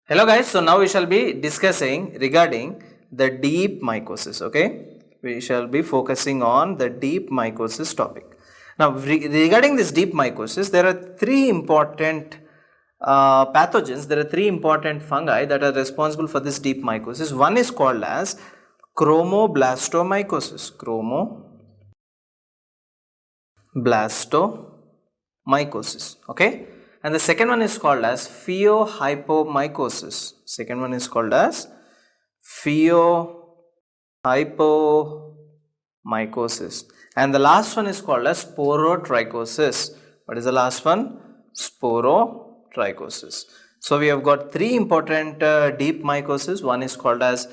Hello guys, so now we shall be discussing regarding the deep mycosis, okay? We shall be focusing on the deep mycosis topic. Now regarding this deep mycosis, there are three important pathogens, there are three important fungi that are responsible for this deep mycosis. One is called as chromoblastomycosis, chromoblastomycosis, okay? And the second one is called as pheohypomycosis. Second one is called as pheohypomycosis. And the last one is called as sporotrichosis. What is the last one? Sporotrichosis. So we have got three important deep mycosis. One is called as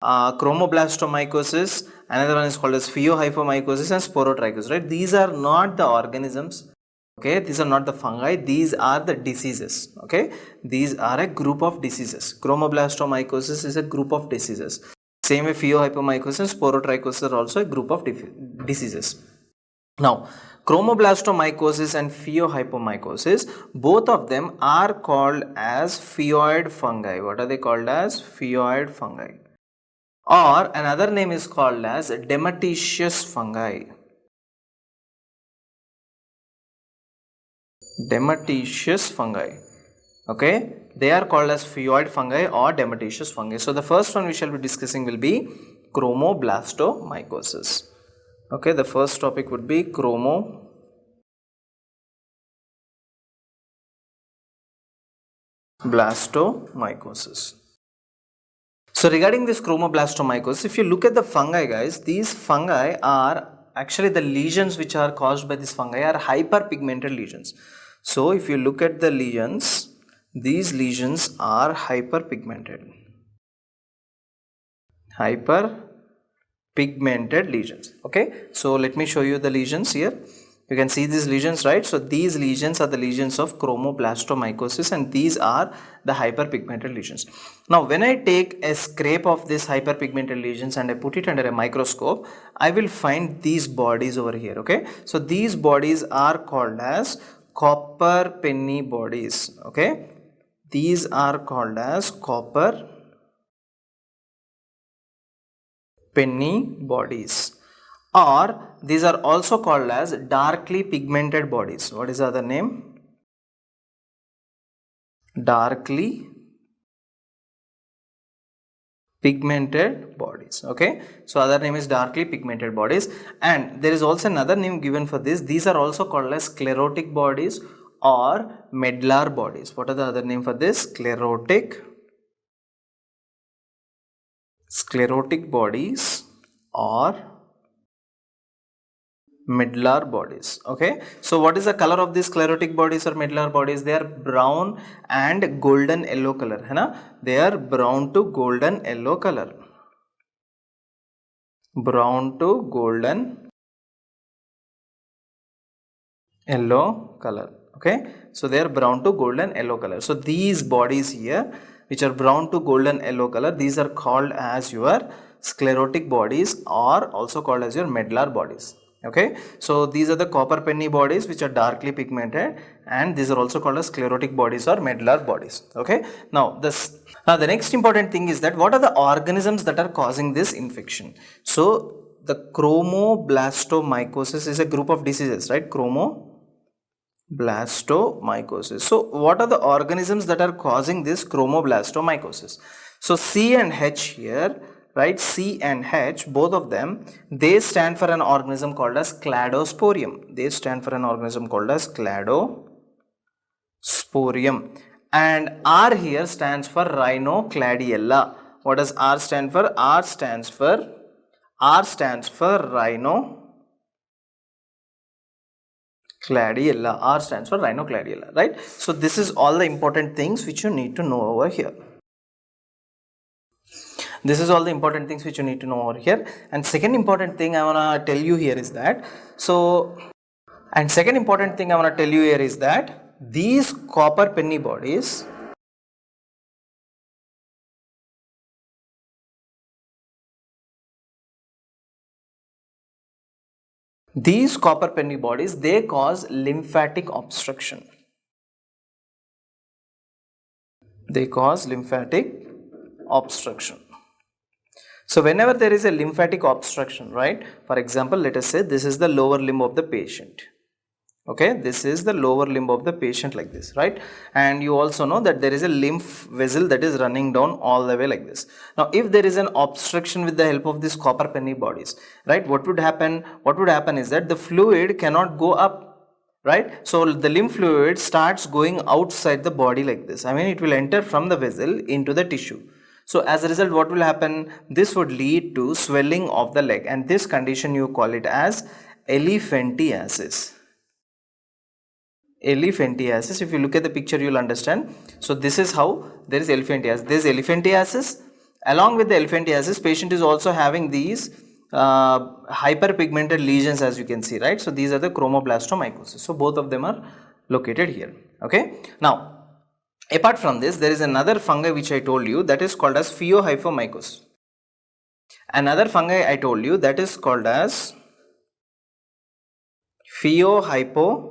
chromoblastomycosis, another one is called as pheohypomycosis and sporotrichosis, right? These are not the organisms, okay? These are not the fungi, these are the diseases, okay? These are a group of diseases. Chromoblastomycosis is a group of diseases. Same way pheohypomycosis and sporotrichosis are also a group of diseases. Now, chromoblastomycosis and pheohypomycosis, both of them are called as pheoid fungi. What are they called as? Pheoid fungi. Or another name is called as dematicious fungi. Dematicious fungi. Okay, they are called as pheoid fungi or dematicious fungi. So the first one we shall be discussing will be chromoblastomycosis. Okay, the first topic would be chromoblastomycosis. So regarding this chromoblastomycosis, if you look at the fungi, guys, these fungi are actually the lesions which are caused by this fungi are hyperpigmented lesions. So if you look at the lesions, these lesions are hyperpigmented. Hyperpigmented lesions. Okay, so let me show you the lesions here. You can see these lesions, right? So these lesions are the lesions of chromoblastomycosis and these are the hyperpigmented lesions. Now when I take a scrape of this hyperpigmented lesions and I put it under a microscope, I will find these bodies over here, okay? So these bodies are called as copper penny bodies, okay? These are called as copper penny bodies, or these are also called as darkly pigmented bodies. What is the other name? Darkly pigmented bodies, okay? So other name is darkly pigmented bodies, and there is also another name given for this. These are also called as sclerotic bodies or medullary bodies. What are the other name for this? Sclerotic bodies or medullary bodies, okay? So what is the color of these sclerotic bodies or medullary bodies? They are brown and golden yellow color, है ना? They are brown to golden yellow color. Brown to golden yellow color, okay? So they are brown to golden yellow color. So these bodies here which are brown to golden yellow color, these are called as your sclerotic bodies or also called as your medullary bodies. Okay, so these are the copper penny bodies which are darkly pigmented, and these are also called as sclerotic bodies or medullary bodies. Okay, now the next important thing is that what are the organisms that are causing this infection? So the chromoblastomycosis is a group of diseases, right? Chromoblastomycosis. So what are the organisms that are causing this chromoblastomycosis? So C and H here, right? C and H, both of them, they stand for an organism called as cladosporium. They stand for an organism called as cladosporium. And R here stands for rhinocladiella. What does R stand for? R stands for rhinocladiella. R stands for rhinocladiella, right? So this is all the important things which you need to know over here. This is all the important things which you need to know over here. And second important thing I want to tell you here is that, these copper penny bodies, they cause lymphatic obstruction. They cause lymphatic obstruction. So whenever there is a lymphatic obstruction, right, for example, let us say this is the lower limb of the patient. Okay, this is the lower limb of the patient like this, right? And you also know that there is a lymph vessel that is running down all the way like this. Now, if there is an obstruction with the help of these copper penny bodies, right, what would happen? What would happen is that the fluid cannot go up, right? So the lymph fluid starts going outside the body like this. I mean, it will enter from the vessel into the tissue. So as a result, what will happen? This would lead to swelling of the leg, and this condition you call it as elephantiasis. Elephantiasis. If you look at the picture, you will understand. So this is how there is elephantiasis. There is elephantiasis. Along with the elephantiasis, patient is also having these hyperpigmented lesions, as you can see, right? So these are the chromoblastomycosis. So both of them are located here. Okay. Now, apart from this, there is another fungi which I told you, that is called as pheohyphomycosis. Another fungi I told you, that is called as pheohyphomycosis.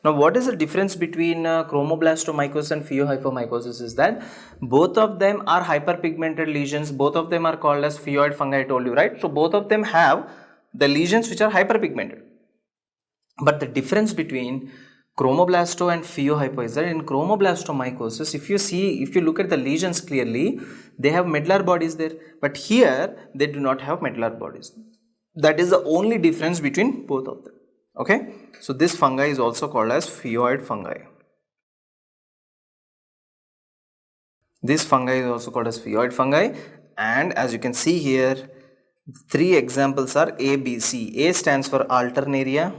Now, what is the difference between chromoblastomycosis and pheohyphomycosis is that both of them are hyperpigmented lesions. Both of them are called as pheoid fungi, I told you, right? So both of them have the lesions which are hyperpigmented. But the difference between chromoblasto and pheohypo is that in chromoblastomycosis, if you look at the lesions clearly, they have medullary bodies there, but here they do not have medullary bodies. That is the only difference between both of them. Okay, so this fungi is also called as pheoid fungi. This fungi is also called as pheoid fungi, and as you can see here, three examples are A, B, C. A stands for alternaria.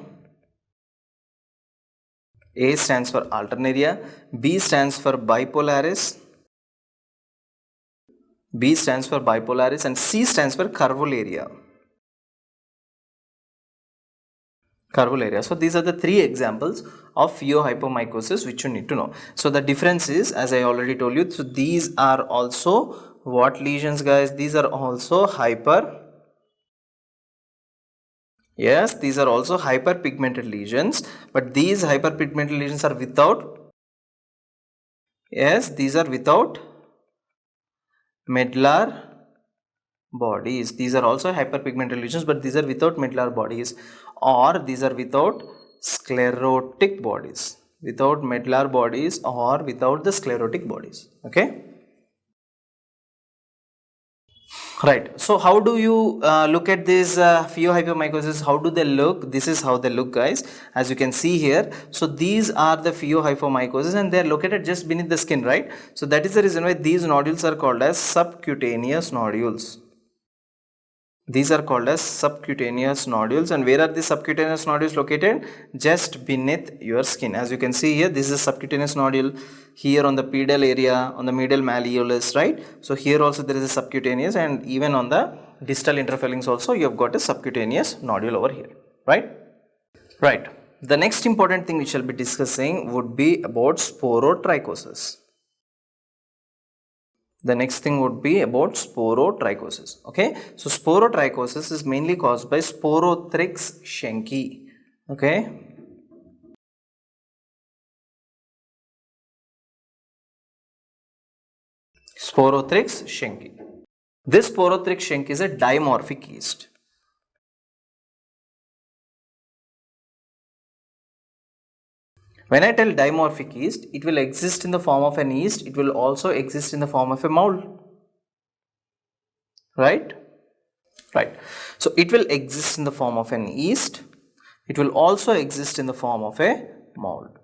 A stands for alternaria, B stands for bipolaris, B stands for bipolaris, and C stands for curvularia. Curvularia. So these are the three examples of pheohyphomycosis which you need to know. So the difference is, as I already told you, so these are also what lesions, guys? These are also yes, these are also hyperpigmented lesions, but these hyperpigmented lesions are without, yes, these are without medullary bodies. These are also hyperpigmented lesions, but these are without medullary bodies, or these are without sclerotic bodies, without medullary bodies or without the sclerotic bodies. Okay. Right. So how do you look at this pheohyphomycosis? How do they look? This is how they look, guys. As you can see here. So these are the pheohyphomycosis, and they are located just beneath the skin, right? So that is the reason why these nodules are called as subcutaneous nodules. These are called as subcutaneous nodules. And where are the subcutaneous nodules located? Just beneath your skin. As you can see here, this is a subcutaneous nodule. Here on the pedal area, on the medial malleolus, right? So here also there is a subcutaneous, and even on the distal interphalanx also you have got a subcutaneous nodule over here, right? Right. The next important thing we shall be discussing would be about sporotrichosis. The next thing would be about sporotrichosis. Okay, so sporotrichosis is mainly caused by Sporothrix schenki. Okay, Sporothrix schenki. This Sporothrix schenki is a dimorphic yeast. When I tell dimorphic yeast, it will exist in the form of an yeast. It will also exist in the form of a mold. Right? Right. So it will exist in the form of an yeast. It will also exist in the form of a mold.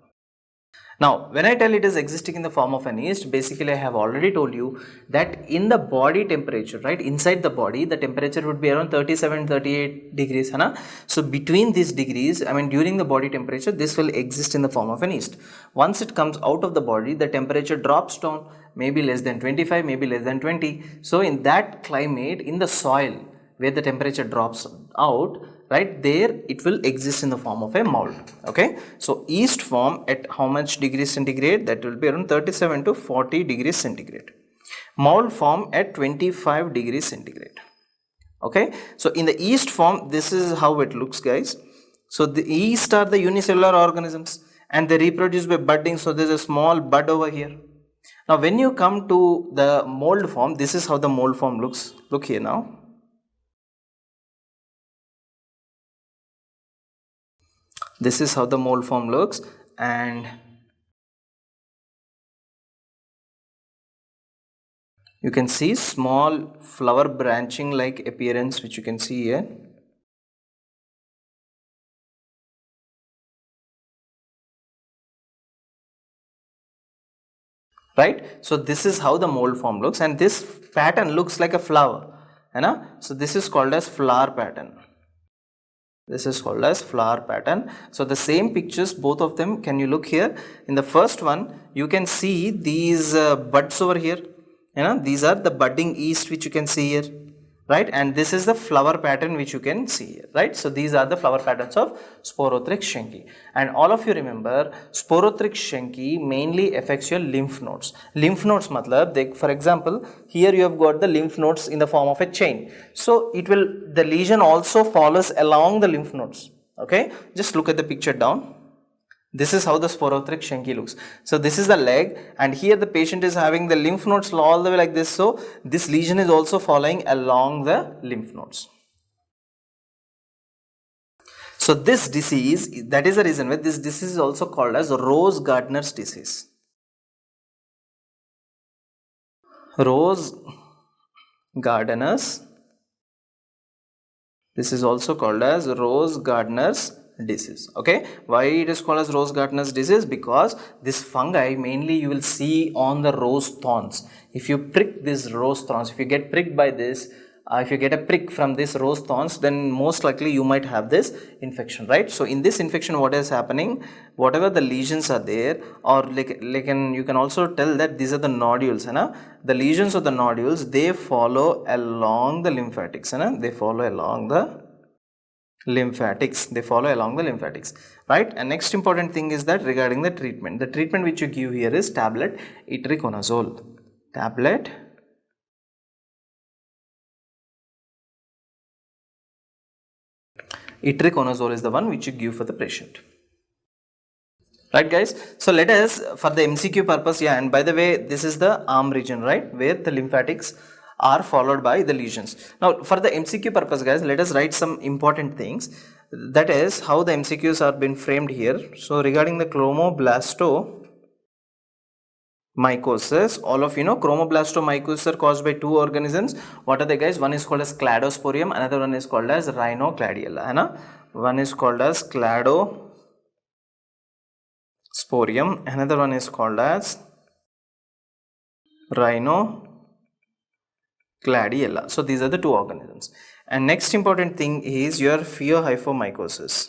Now, when I tell it is existing in the form of an yeast, basically I have already told you that in the body temperature, right, inside the body, the temperature would be around 37-38 degrees. Hai? So between these degrees, I mean during the body temperature, this will exist in the form of an yeast. Once it comes out of the body, the temperature drops down, maybe less than 25, maybe less than 20. So in that climate, in the soil, where the temperature drops out, right there, it will exist in the form of a mold. Okay, so yeast form at how much degrees centigrade? That will be around 37 to 40 degrees centigrade. Mold form at 25 degrees centigrade. Okay, so in the yeast form, this is how it looks, guys. So the yeast are the unicellular organisms, and they reproduce by budding. So there's a small bud over here. Now when you come to the mold form, this is how the mold form looks. Look here now. This is how the mold form looks, and you can see small flower branching like appearance, which you can see here. Right, so this is how the mold form looks, and this pattern looks like a flower, so this is called as flower pattern. This is called as flower pattern. So the same pictures, both of them, can you look here? In the first one, you can see these buds over here. These are the budding yeast which you can see here, right? And this is the flower pattern which you can see here, right? So these are the flower patterns of Sporothrix schenki. And all of you remember, Sporothrix schenki mainly affects your lymph nodes. Lymph nodes matlab, for example, here you have got the lymph nodes in the form of a chain. So the lesion also follows along the lymph nodes. Okay, just look at the picture down. This is how the Sporothrix schenki looks. So this is the leg, and here the patient is having the lymph nodes all the way like this. So this lesion is also following along the lymph nodes. So this disease, that is the reason why this disease is also called as Rose Gardner's disease. Rose Gardner's. This is also called as Rose Gardner's disease. Okay, why it is called as Rose Gardner's disease? Because this fungi mainly you will see on the rose thorns. If you prick these rose thorns, if you get pricked by this, if you get a prick from this rose thorns, then most likely you might have this infection, right? So in this infection, what is happening, whatever the lesions are there, or you can also tell that these are the nodules, the lesions of the nodules, they follow along the lymphatics, they follow along the lymphatics, right? And next important thing is that regarding the treatment, which you give here is tablet itraconazole. Itraconazole is the one which you give for the patient. Right guys, so let us, for the MCQ purpose, and by the way, this is the arm region, right, where the lymphatics are followed by the lesions. Now for the MCQ purpose guys, let us write some important things. That is how the MCQs are been framed here. So regarding the chromoblastomycosis, all of you know chromoblastomycosis are caused by two organisms. What are they guys? One is called as cladosporium, another one is called as rhinocladiella. One is called as cladosporium, another one is called as rhinocladiella. So these are the two organisms. And next important thing is your pheohyphomycosis.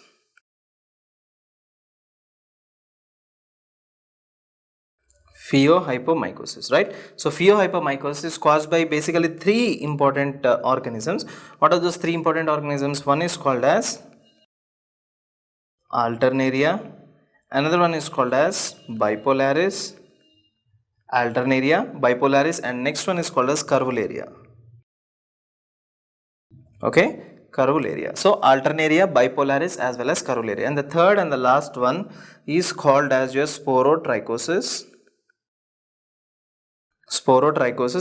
Pheohyphomycosis, right? So pheohyphomycosis is caused by basically three important organisms. What are those three important organisms? One is called as Alternaria, another one is called as Bipolaris, and next one is called as Curvularia. Okay, Curvularia. So Alternaria, Bipolaris as well as Curvularia. And the third and the last one is called as your Sporotrichosis,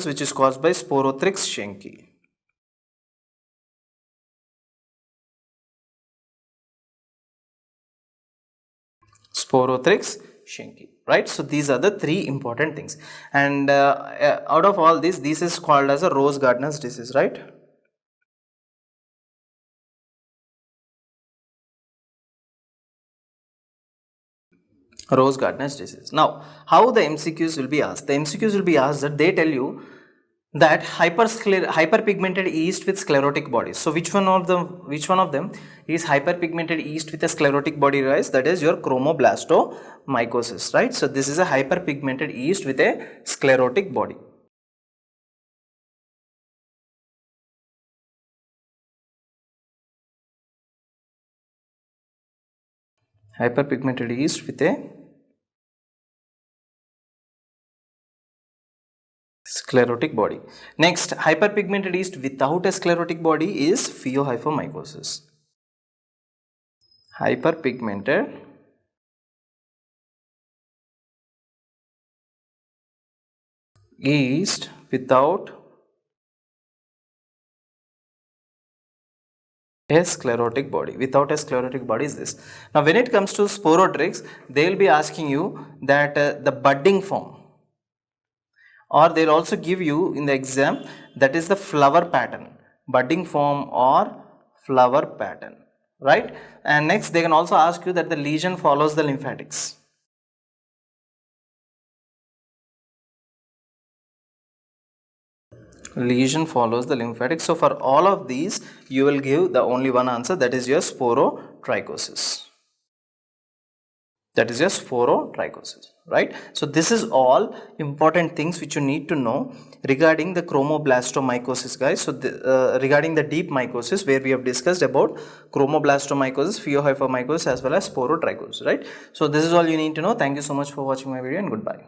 which is caused by Sporothrix schenki. Sporothrix schenki, right? So these are the three important things, and out of all this is called as a Rose Gardner's disease, right? Rose Gardner's disease. Now, how the MCQs will be asked? The MCQs will be asked that they tell you that hyperpigmented yeast with sclerotic bodies. So which one of them is hyperpigmented yeast with a sclerotic body, guys? That is your chromoblastomycosis, right? So this is a hyperpigmented yeast with a sclerotic body. Hyperpigmented yeast with a sclerotic body. Next, hyperpigmented yeast without a sclerotic body is pheohyphomycosis. Hyperpigmented yeast without a sclerotic body. Without a sclerotic body is this. Now when it comes to sporotrichs, they will be asking you that the budding form, or they will also give you in the exam, that is the flower pattern, budding form or flower pattern, right? And next they can also ask you that the lesion follows the lymphatics. Lesion follows the lymphatics. So for all of these you will give the only one answer, that is your sporotrichosis. That is your sporotrichosis, right? So this is all important things which you need to know regarding the chromoblastomycosis, guys. So regarding the deep mycosis, where we have discussed about chromoblastomycosis, pheohyphomycosis as well as sporotrichosis, right? So this is all you need to know. Thank you so much for watching my video, and goodbye.